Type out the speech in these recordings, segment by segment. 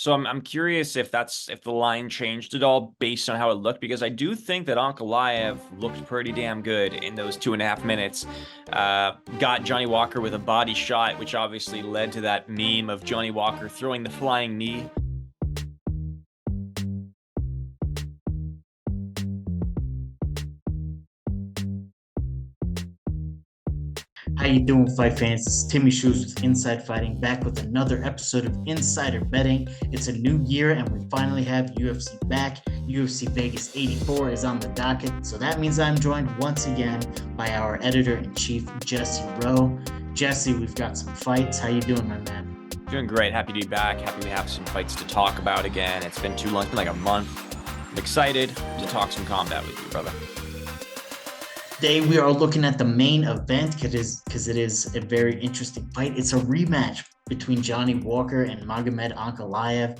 So I'm curious if the line changed at all based on how it looked, because I do think that Ankalaev looked pretty damn good in those 2.5 minutes. Got Johnny Walker with a body shot, which obviously led to that meme of Johnny Walker throwing the flying knee. How you doing, fight fans? It's Timmy Shoes with Inside Fighting, back with another episode of Insider Betting. It's a new year, and we finally have UFC back. UFC Vegas 84 is on the docket, so that means I'm joined once again by our editor-in-chief, Jesse Rowe. Jesse, we've got some fights. How you doing, my man? Doing great. Happy to be back. Happy we have some fights to talk about again. It's been too long. It's been like a month. I'm excited to talk some combat with you, brother. Today we are looking at the main event because it is a very interesting fight. It's a rematch between Johnny Walker and Magomed Ankalaev.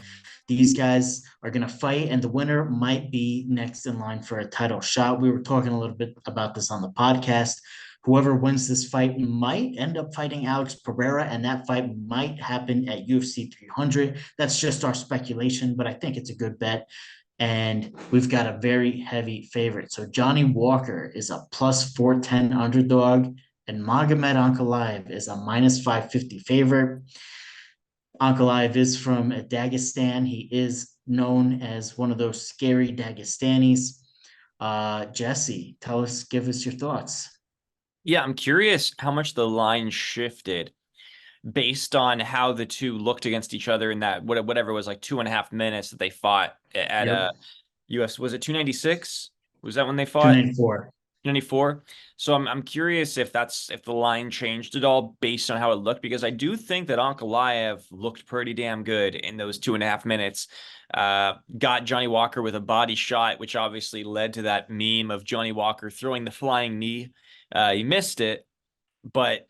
These guys are going to fight, and the winner might be next in line for a title shot. We were talking a little bit about this on the podcast. Whoever wins this fight might end up fighting Alex Pereira, and that fight might happen at UFC 300. That's just our speculation, but I think it's a good bet. And we've got a very heavy favorite. So Johnny Walker is a plus 410 underdog, and Magomed Ankalaev is a minus 550 favorite. Ankalaev is from Dagestan. He is known as one of those scary Dagestanis. Jesse, give us your thoughts. Yeah, I'm curious how much the line shifted based on how the two looked against each other in that whatever it was, like 2.5 minutes that they fought at US. Was it 296? Was that when they fought? 294. 294. So I'm curious if the line changed at all based on how it looked, because I do think that Ankalaev looked pretty damn good in those 2.5 minutes. Got Johnny Walker with a body shot, which obviously led to that meme of Johnny Walker throwing the flying knee. He missed it, but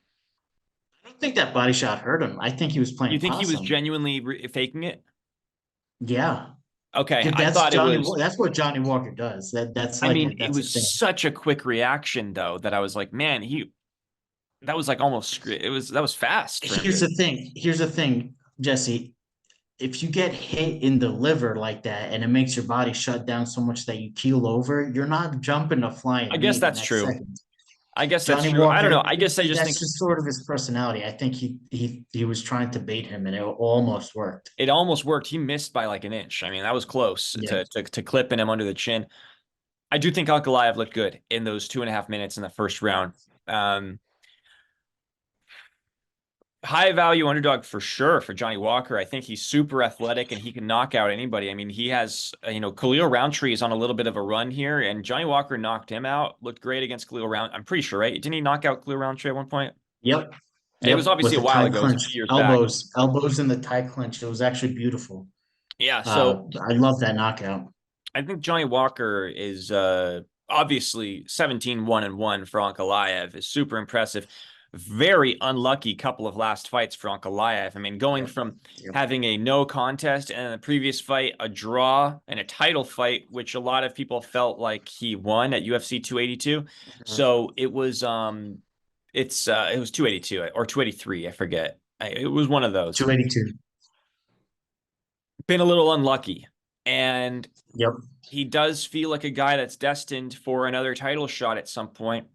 I don't think that body shot hurt him. I think he was playing you think he was possum. genuinely faking it? Yeah. Okay, I That's thought it was. That's what Johnny Walker does. I mean, it That's a was thing. such a quick reaction though that I was like, man, that was like almost that was fast for him. Here's the thing, Jesse. If you get hit in the liver like that and it makes your body shut down so much that you keel over, you're not jumping to flying I guess knee the that's next true. second. I guess that's Johnny true. I don't know. Walker, I guess I just think that's just sort of his personality. I think he was trying to bait him, and it almost worked. it almost worked. He missed by like an inch. I mean, that was close Yeah. to clipping him under the chin. I do think Ankalaev looked good in those 2.5 minutes in the first round. High value underdog for sure for Johnny Walker. I think he's super athletic and he can knock out anybody. I mean, he has, Khalil Roundtree is on a little bit of a run here, and Johnny Walker knocked him out. Looked great against Khalil Roundtree. I'm pretty sure, right? Didn't he knock out Khalil Roundtree at one point? Yep. It was Yep. obviously With a a while tie ago. It was a clinch, few years back. elbows in the tie clinch. It was actually beautiful. Yeah. So I love that knockout. I think Johnny Walker is obviously 17-1-1 for Ankalaev is super impressive. Very unlucky couple of last fights for Ankalaev. I mean, going from having a no contest and in the previous fight, a draw and a title fight, which a lot of people felt like he won at UFC 282. So it was it was 282 or 283, I forget. It was one of those. 282. Been a little unlucky. And Yep. he does feel like a guy that's destined for another title shot at some point.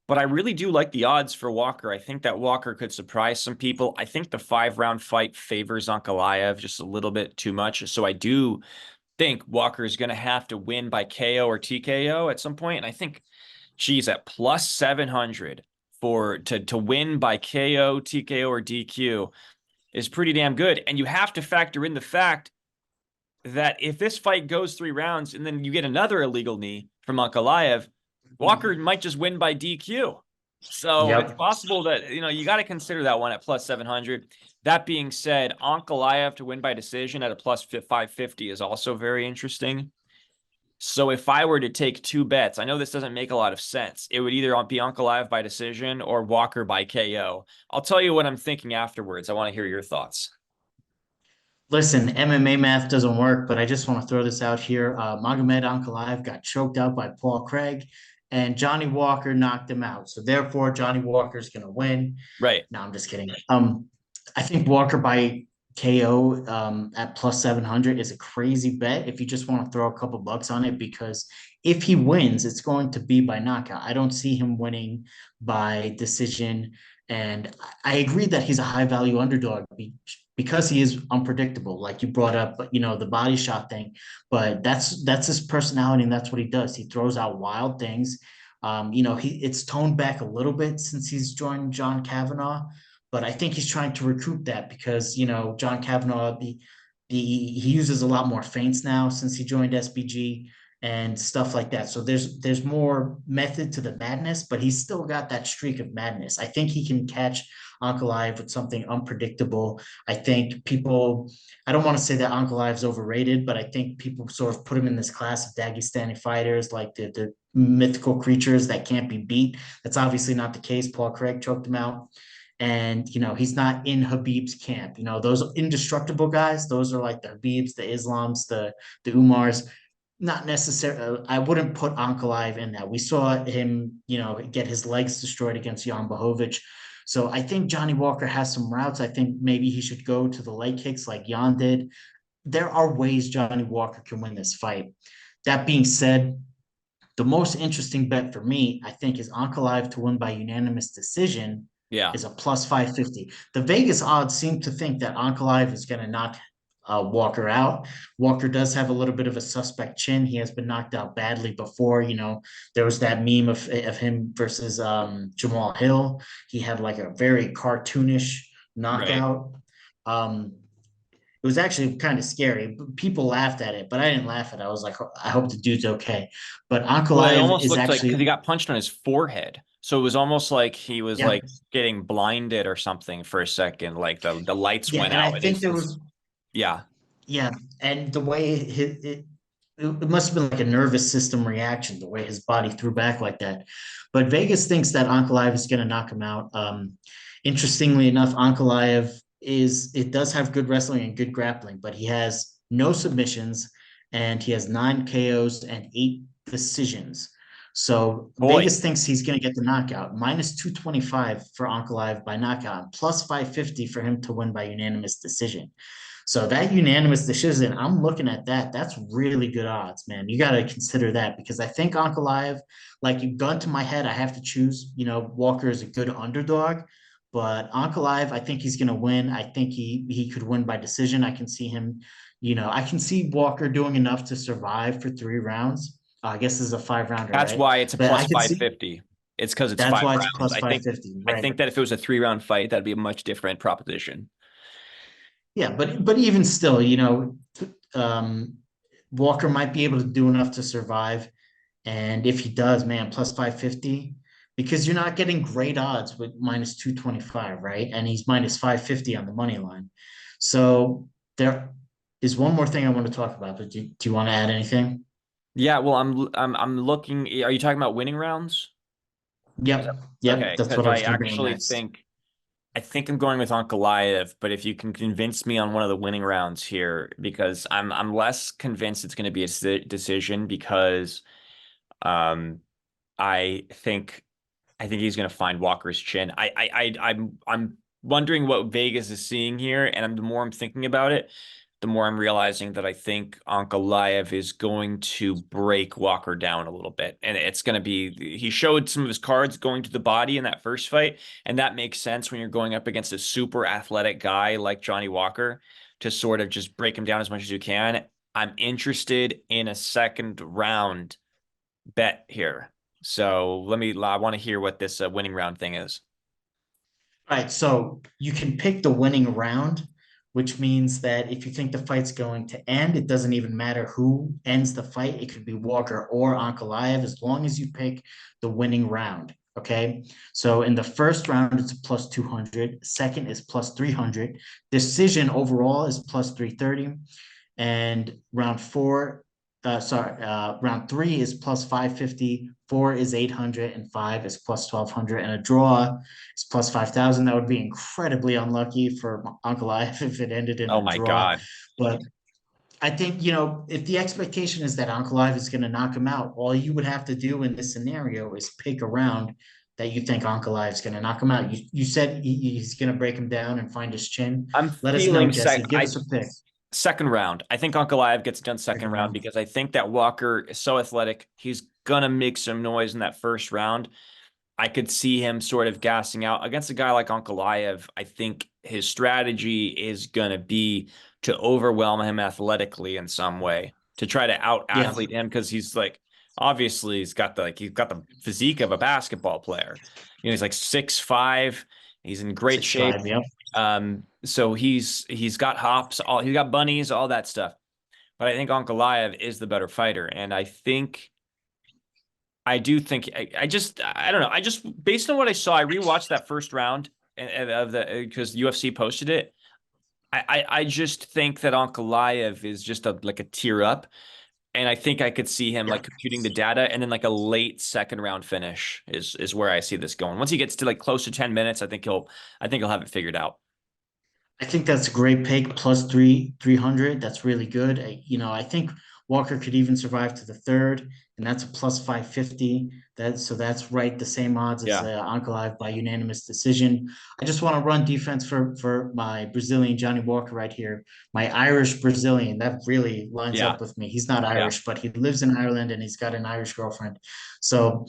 But I really do like the odds for Walker. I think that Walker could surprise some people. I think the 5-round fight favors Ankalaev just a little bit too much. So I do think Walker is going to have to win by KO or TKO at some point. And I think, geez, at plus 700 to win by KO, TKO, or DQ is pretty damn good. And you have to factor in the fact that if this fight goes 3 rounds and then you get another illegal knee from Ankalaev, Walker might just win by DQ. So it's possible that, you got to consider that one at plus 700. That being said, Ankalaev to win by decision at a plus 550 is also very interesting. So if I were to take 2 bets, I know this doesn't make a lot of sense. It would either be Ankalaev by decision or Walker by KO. I'll tell you what I'm thinking afterwards. I want to hear your thoughts. Listen, MMA math doesn't work, but I just want to throw this out here. Magomed Ankalaev got choked out by Paul Craig, and Johnny Walker knocked him out. So therefore, Johnny Walker's going to win. Right. No, I'm just kidding. I think Walker by KO at plus 700 is a crazy bet if you just want to throw a couple bucks on it, because if he wins, it's going to be by knockout. I don't see him winning by decision. And I agree that he's a high value underdog because he is unpredictable, like you brought up, the body shot thing. But that's his personality, and that's what he does. He throws out wild things. It's toned back a little bit since he's joined John Kavanagh, but I think he's trying to recoup that because John Kavanagh, he uses a lot more feints now since he joined SBG and stuff like that. So there's more method to the madness, but he's still got that streak of madness. I think he can catch Ankalaev with something unpredictable. I think I don't want to say that Ankalaev's overrated, but I think people sort of put him in this class of Dagestani fighters, like the mythical creatures that can't be beat. That's obviously not the case. Paul Craig choked him out. And he's not in Habib's camp. Those indestructible guys, those are like the Habibs, the Islams, the Umars. Not necessarily. I wouldn't put Ankalaev in that. We saw him, get his legs destroyed against Jan Blachowicz. So I think Johnny Walker has some routes. I think maybe he should go to the leg kicks like Jan did. There are ways Johnny Walker can win this fight. That being said, the most interesting bet for me, I think, is Ankalaev to win by unanimous decision Yeah. is a plus 550. The Vegas odds seem to think that Ankalaev is going to knock Walker out. Walker does have a little bit of a suspect chin. He has been knocked out badly before. There was that meme of him versus Jamal Hill. He had like a very cartoonish Right. knockout. It was actually kind of scary. People laughed at it, but I didn't laugh at it. I was like, I hope the dude's okay. But Well, it Ankalaev almost is looked like because actually, he got punched on his forehead. So it was almost like he was yeah, like getting blinded or something for a second. Like the lights yeah. went And I out and think there his was, yeah. yeah. And the way it must have been like a nervous system reaction, the way his body threw back like that. But Vegas thinks that Ankalaev is going to knock him out. Interestingly enough, Ankalaev it does have good wrestling and good grappling, but he has no submissions and he has 9 KOs and 8 decisions. So Boy, Vegas thinks he's going to get the knockout. Minus 225 for Ankalaev by knockout, plus 550 for him to win by unanimous decision. So that unanimous decision, I'm looking at that. That's really good odds, man. You got to consider that because I think Ankalaev, like you gun to my head, I have to choose. Walker is a good underdog, but Ankalaev, I think he's going to win. I think he could win by decision. I can see him. I can see Walker doing enough to survive for 3 rounds. I guess this is a 5 rounder, that's right? why it's a But I plus can see 550. It's because it's that's five why it's rounds. plus 550, I right? think that if it was a 3 round fight, that'd be a much different proposition. Yeah, but even still, um, Walker might be able to do enough to survive. And if he does, man, plus 550, because you're not getting great odds with minus 225, right? And he's minus 550 on the money line. So there is one more thing I want to talk about, but do you want to add anything? Yeah, well, I'm looking. Are you talking about winning rounds? Is that Yep. Yep. okay? That's Because what I I was going to bring actually next. think I'm going with Ankalaev, but if you can convince me on one of the winning rounds here, because I'm less convinced it's going to be a decision because um I think he's going to find Walker's chin. I'm wondering what Vegas is seeing here, and the more I'm thinking about it, the more I'm realizing that I think Ankalaev is going to break Walker down a little bit, and it's going to be. He showed some of his cards going to the body in that first fight, and that makes sense when you're going up against a super athletic guy like Johnny Walker to sort of just break him down as much as you can. I'm interested in a second round bet here. So I want to hear what this winning round thing is. All right, so you can pick the winning round, which means that if you think the fight's going to end, it doesn't even matter who ends the fight. It could be Walker or Ankalaev, as long as you pick the winning round. Okay, so in the first round, it's a plus 200. Second is plus 300. Decision overall is plus 330. And round three is plus 550, four is 800, and five is plus 1200, and a draw is plus 5,000. That would be incredibly unlucky for Ankalaev if it ended in Oh a my draw. God. But I think, if the expectation is that Ankalaev is going to knock him out, all you would have to do in this scenario is pick a round that you think Ankalaev is going to knock him out? You said he's going to break him down and find his chin. I'm Let us know, feeling Jesse. Give us a pick. second round. I think Ankalaev gets done second Second round round. because I think that Walker is so athletic. He's gonna make some noise in that first round. I could see him sort of gassing out against a guy like Ankalaev. I think his strategy is gonna be to overwhelm him athletically in some way, to try to out Yeah, athlete him because he's like obviously he's got the physique of a basketball player. You know, he's like 6'5". He's in great 6'5". shape. Yep. So he's got hops, he's got bunnies, all that stuff. But I think Ankalaev is the better fighter, and I do think I don't know. I just based on what I saw, I rewatched that first round of the because UFC posted it. I just think that Ankalaev is just like a tier up, and I think I could see him Yeah. like computing the data, and then like a late second round finish is where I see this going. Once he gets to like close to 10 minutes, I think he'll have it figured out. I think that's a great pick. Plus 300. That's really good. I think Walker could even survive to the third, and that's a plus 550. That's right, the same odds as Yeah, Ankalaev by unanimous decision. I just want to run defense for my Brazilian Johnny Walker right here. My Irish Brazilian, that really lines yeah, up with me. He's not yeah. Irish, but he lives in Ireland and he's got an Irish girlfriend. So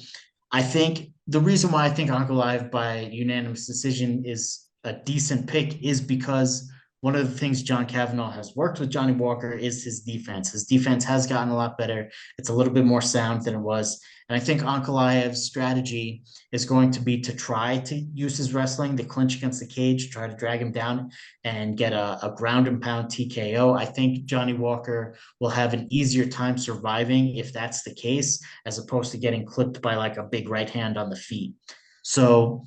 I think the reason why I think Ankalaev by unanimous decision is a decent pick is because one of the things John Kavanaugh has worked with Johnny Walker is his defense. His defense has gotten a lot better. It's a little bit more sound than it was. And I think Ankalaev's strategy is going to be to try to use his wrestling, to clinch against the cage, try to drag him down and get a ground and pound TKO. I think Johnny Walker will have an easier time surviving if that's the case, as opposed to getting clipped by like a big right hand on the feet. So,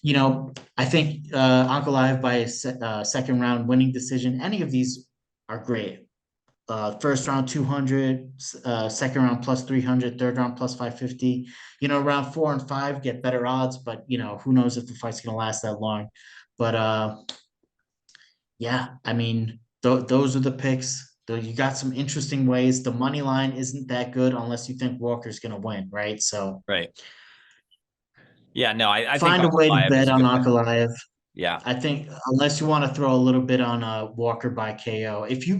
I think Ankalaev by a second round winning decision, any of these are great. First round 200, second round plus 300, third round plus 550. Round 4 and 5 get better odds, but who knows if the fight's going to last that long. But yeah, I mean, those are the picks. Though you got some interesting ways. The money line isn't that good unless you think Walker's going to win, right? So Right. Yeah, no, I think find a way to Ankalaev is bet a on good pick. Ankalaev. Yeah. I think unless you want to throw a little bit on Walker by KO. If you're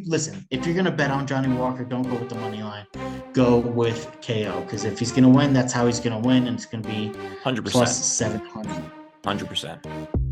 gonna bet on Johnny Walker, don't go with the money line. Go with KO because if he's gonna win, that's how he's gonna win, and it's gonna be plus 100%. 700. 100%.